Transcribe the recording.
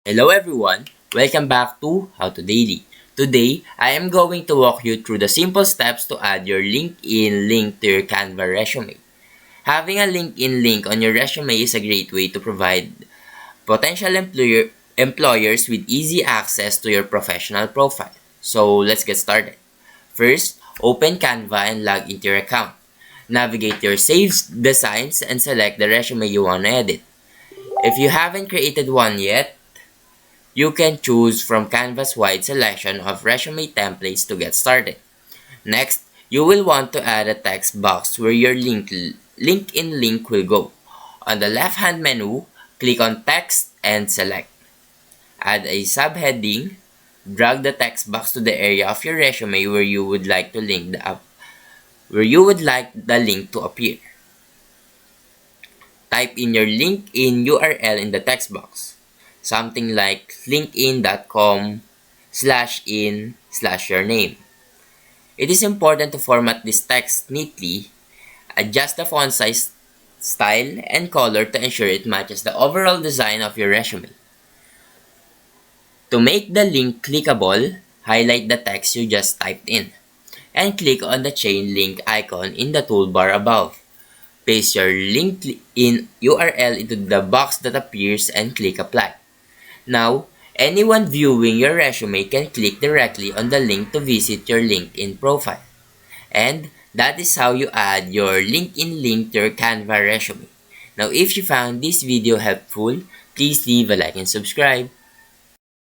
Hello everyone, welcome back to How to Daily. Today, I am going to walk you through the simple steps to add your LinkedIn link to your Canva resume. Having a LinkedIn link on your resume is a great way to provide potential employers with easy access to your professional profile. So let's get started. First, open Canva and log into your account. Navigate your saved designs and select the resume you want to edit. If you haven't created one yet, you can choose from Canva's wide selection of resume templates to get started. Next, you will want to add a text box where your LinkedIn link will go. On the left-hand menu, click on Text and select. Add a subheading. Drag the text box to the area of your resume where you would like the link to appear. Type in your LinkedIn URL in the text box. Something like linkedin.com/in/your name. It is important to format this text neatly, adjust the font size, style, and color to ensure it matches the overall design of your resume. To make the link clickable, highlight the text you just typed in, and click on the chain link icon in the toolbar above. Paste your LinkedIn URL into the box that appears and click Apply. Now, anyone viewing your resume can click directly on the link to visit your LinkedIn profile. And that is how you add your LinkedIn link to your Canva resume. Now, if you found this video helpful, please leave a like and subscribe.